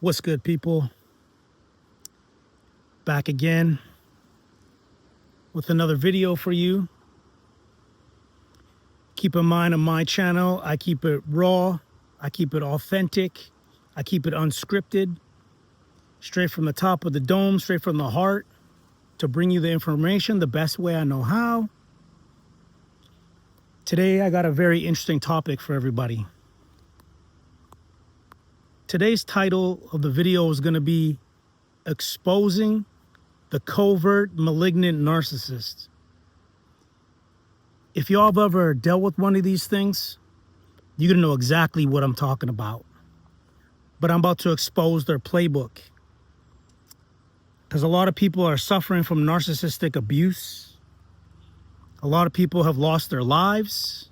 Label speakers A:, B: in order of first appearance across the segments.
A: What's good, people? Back again with another video for you. Keep in mind, on my channel, I keep it raw, I keep it authentic, I keep it unscripted, straight from the top of the dome, straight from the heart, to bring you the information the best way I know how. Today, I got a very interesting topic for everybody. Today's title of the video is going to be Exposing the Covert Malignant Narcissist. If y'all have ever dealt with one of these things, you're going to know exactly what I'm talking about. But I'm about to expose their playbook. Because a lot of people are suffering from narcissistic abuse. A lot of people have lost their lives.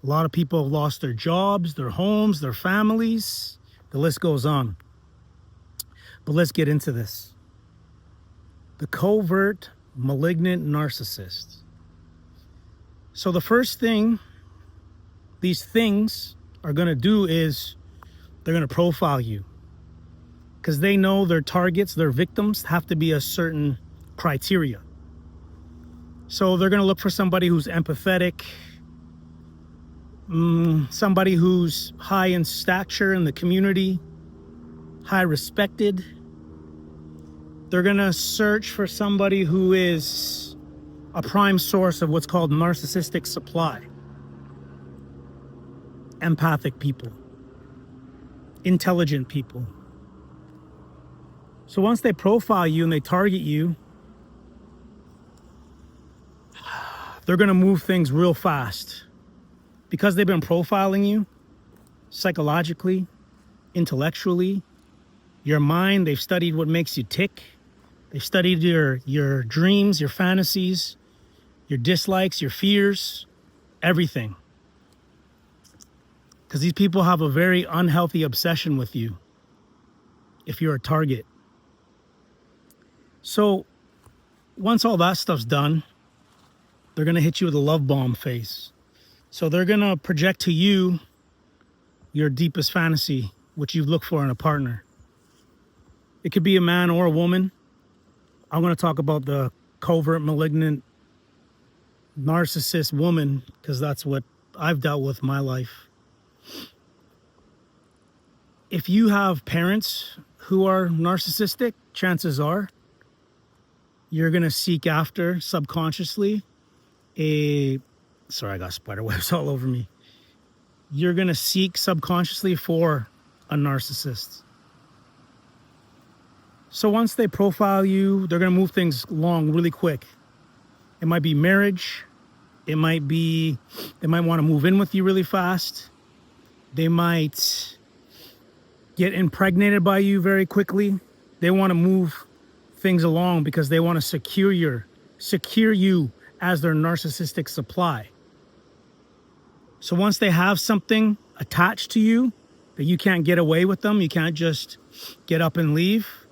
A: A lot of people have lost their jobs, their homes, their families. The list goes on. But let's get into this. The covert malignant narcissist. So the first thing these things are going to do is they're going to profile you. Because they know their targets, their victims, have to be a certain criteria. So they're going to look for somebody who's empathetic, somebody who's high in stature in the community, high respected. They're going to search for somebody who is a prime source of what's called narcissistic supply. Empathic people, intelligent people. So once they profile you and they target you, they're going to move things real fast. Because they've been profiling you psychologically, intellectually, your mind, they've studied what makes you tick. They've studied your dreams, your fantasies, your dislikes, your fears, everything. Because these people have a very unhealthy obsession with you if you're a target. So once all that stuff's done, they're going to hit you with a love bomb phase. So they're going to project to you your deepest fantasy, which you look for in a partner. It could be a man or a woman. I'm going to talk about the covert malignant narcissist woman because that's what I've dealt with in my life. If you have parents who are narcissistic, chances are you're going to seek after subconsciously sorry, I got spider webs all over me. You're going to seek subconsciously for a narcissist. So once they profile you, they're going to move things along really quick. It might be marriage. It might be, they might want to move in with you really fast. They might get impregnated by you very quickly. They want to move things along because they want to secure you as their narcissistic supply. So once they have something attached to you that you can't get away with them, you can't just get up and leave.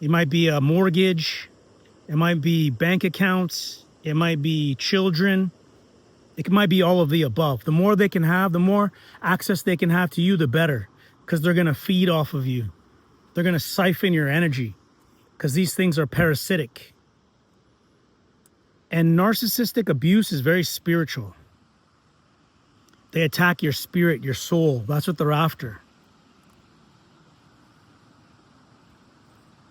A: It might be a mortgage. It might be bank accounts. It might be children. It might be all of the above. The more they can have, the more access they can have to you, the better. Because they're going to feed off of you. They're going to siphon your energy. Because these things are parasitic. And narcissistic abuse is very spiritual. They attack your spirit, your soul. That's what they're after.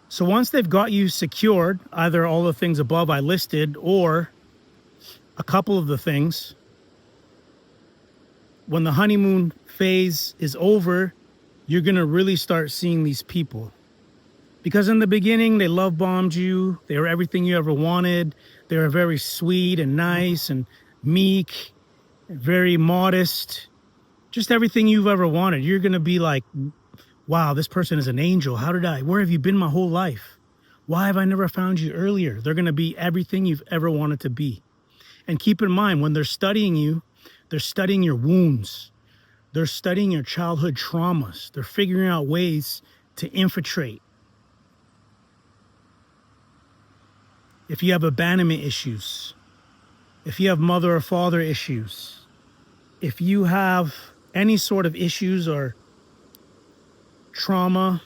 A: So once they've got you secured, either all the things above I listed or a couple of the things, when the honeymoon phase is over, you're going to really start seeing these people. Because in the beginning, they love bombed you. They were everything you ever wanted. They were very sweet and nice and meek, very modest, just everything you've ever wanted. You're going to be like, wow, this person is an angel. Where have you been my whole life? Why have I never found you earlier? They're going to be everything you've ever wanted to be. And keep in mind, when they're studying you, they're studying your wounds. They're studying your childhood traumas. They're figuring out ways to infiltrate. If you have abandonment issues, if you have mother or father issues, if you have any sort of issues or trauma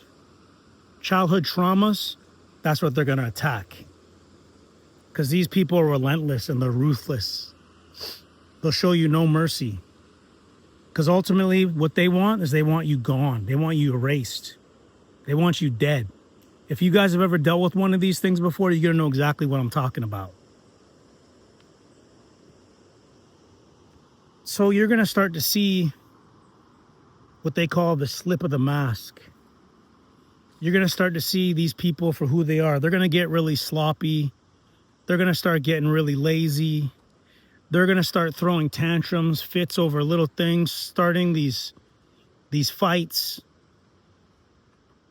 A: childhood traumas, that's what they're going to attack. Because these people are relentless and they're ruthless. They'll show you no mercy. Because ultimately what they want is they want you gone. They want you erased. They want you dead. If you guys have ever dealt with one of these things before, you're going to know exactly what I'm talking about. So you're going to start to see what they call the slip of the mask. You're going to start to see these people for who they are. They're going to get really sloppy. They're going to start getting really lazy. They're going to start throwing tantrums, fits over little things, starting these fights.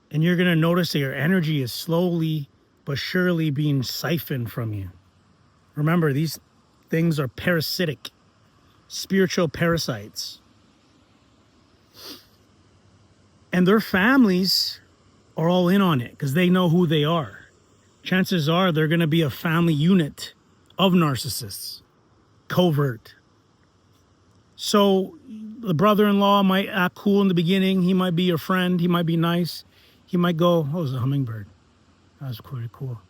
A: And you're going to notice that your energy is slowly but surely being siphoned from you. Remember, these things are parasitic, spiritual parasites. And their families are all in on it because they know who they are. Chances are they're going to be a family unit of narcissists. Covert. So the brother-in-law might act cool in the beginning. He might be your friend. He might be nice. He might go, oh, it was a hummingbird. That was pretty cool.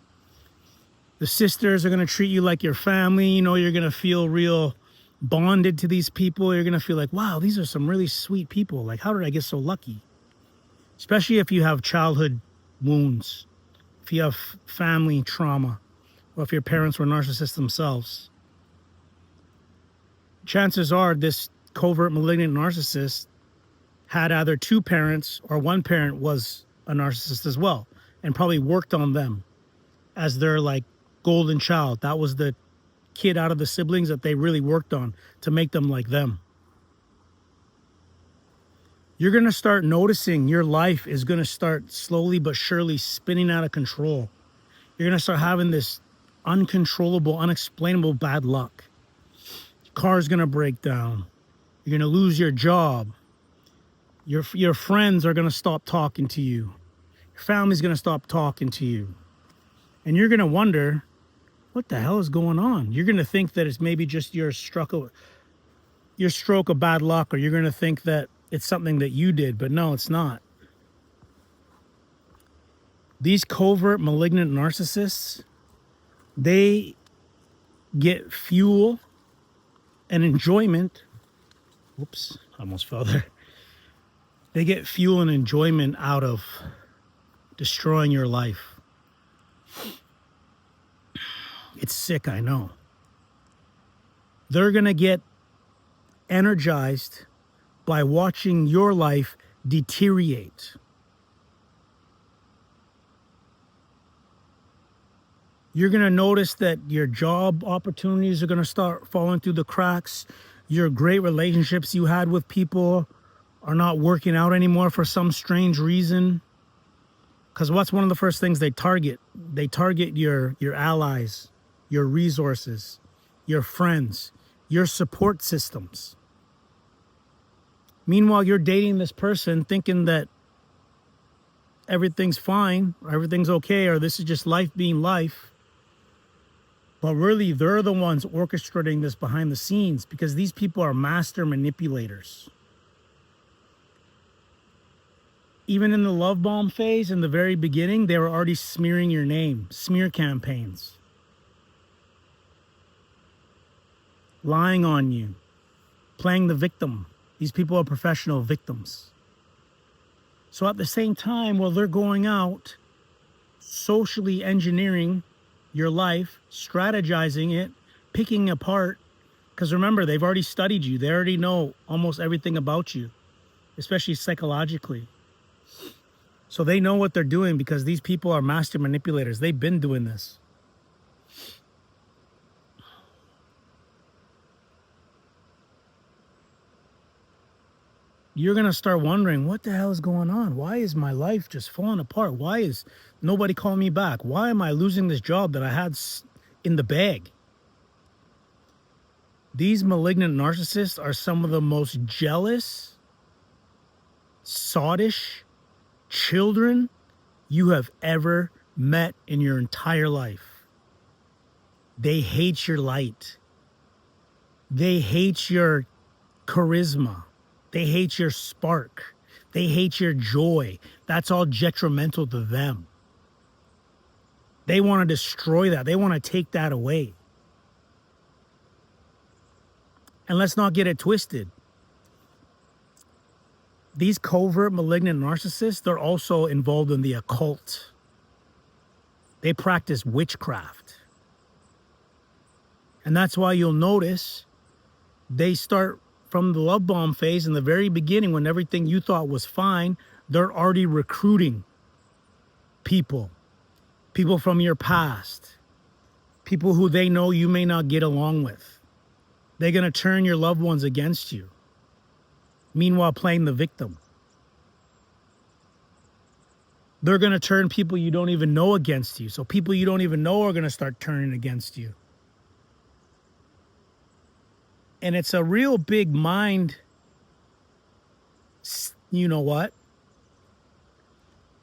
A: The sisters are going to treat you like your family. You know, you're going to feel real bonded to these people. You're going to feel like, wow, these are some really sweet people. Like, how did I get so lucky? Especially if you have childhood wounds, if you have family trauma, or if your parents were narcissists themselves. Chances are this covert malignant narcissist had either two parents or one parent was a narcissist as well, and probably worked on them as their like golden child. That was the kid out of the siblings that they really worked on to make them like them. You're going to start noticing your life is going to start slowly but surely spinning out of control. You're going to start having this uncontrollable, unexplainable bad luck. Your car's going to break down. You're going to lose your job. Your friends are going to stop talking to you. Your family's going to stop talking to you. And you're going to wonder, what the hell is going on? You're going to think that it's maybe just your stroke of bad luck, or you're going to think that it's something that you did, but no, it's not. These covert malignant narcissists, they get fuel and enjoyment. Whoops, I almost fell there. They get fuel and enjoyment out of destroying your life. It's sick, I know. They're going to get energized by watching your life deteriorate. You're going to notice that your job opportunities are going to start falling through the cracks. Your great relationships you had with people are not working out anymore for some strange reason. Because what's one of the first things they target? They target your allies, your resources, your friends, your support systems. Meanwhile, you're dating this person thinking that everything's fine, or everything's okay, or this is just life being life. But really, they're the ones orchestrating this behind the scenes, because these people are master manipulators. Even in the love bomb phase, in the very beginning, they were already smearing your name, smear campaigns. Lying on you, playing the victim. These people are professional victims. So at the same time, while they're going out, socially engineering your life, strategizing it, picking apart, because remember, they've already studied you. They already know almost everything about you, especially psychologically. So they know what they're doing, because these people are master manipulators. They've been doing this. You're going to start wondering, what the hell is going on? Why is my life just falling apart? Why is nobody calling me back? Why am I losing this job that I had in the bag? These malignant narcissists are some of the most jealous, sottish children you have ever met in your entire life. They hate your light. They hate your charisma. They hate your spark. They hate your joy. That's all detrimental to them. They want to destroy that. They want to take that away. And let's not get it twisted. These covert malignant narcissists, they're also involved in the occult. They practice witchcraft. And that's why you'll notice they start from the love bomb phase in the very beginning when everything you thought was fine. They're already recruiting people from your past, people who they know you may not get along with. They're going to turn your loved ones against you. Meanwhile, playing the victim. They're going to turn people you don't even know against you. So people you don't even know are going to start turning against you. And it's a real big mind, you know what?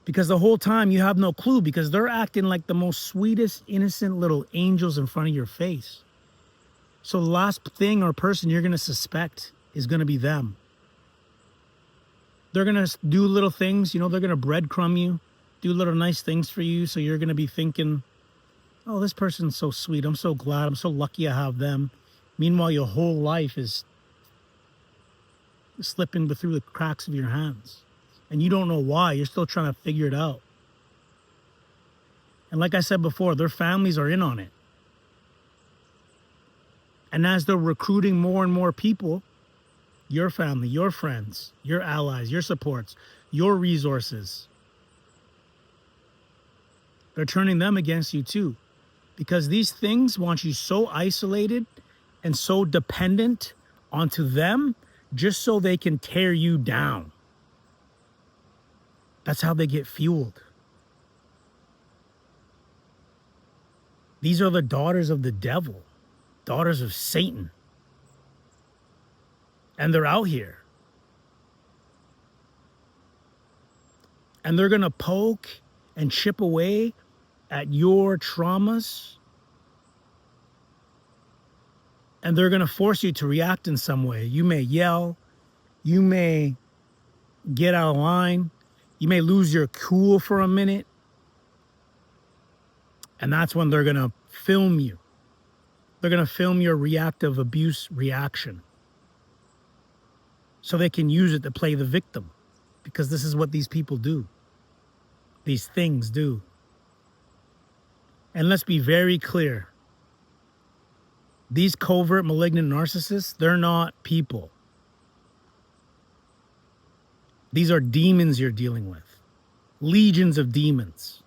A: Because the whole time you have no clue, because they're acting like the most sweetest, innocent little angels in front of your face. So the last thing or person you're going to suspect is going to be them. They're going to do little things, you know, they're going to breadcrumb you, do little nice things for you. So you're going to be thinking, oh, this person's so sweet. I'm so glad. I'm so lucky I have them. Meanwhile, your whole life is slipping through the cracks of your hands. And you don't know why. You're still trying to figure it out. And like I said before, their families are in on it. And as they're recruiting more and more people, your family, your friends, your allies, your supports, your resources, they're turning them against you too. Because these things want you so isolated and so dependent onto them just so they can tear you down. That's how they get fueled. These are the daughters of the devil, daughters of Satan. And they're out here. And they're going to poke and chip away at your traumas. And they're going to force you to react in some way. You may yell. You may get out of line. You may lose your cool for a minute. And that's when they're going to film you. They're going to film your reactive abuse reaction. So they can use it to play the victim. Because this is what these people do. These things do. And let's be very clear. These covert malignant narcissists, they're not people. These are demons you're dealing with. Legions of demons.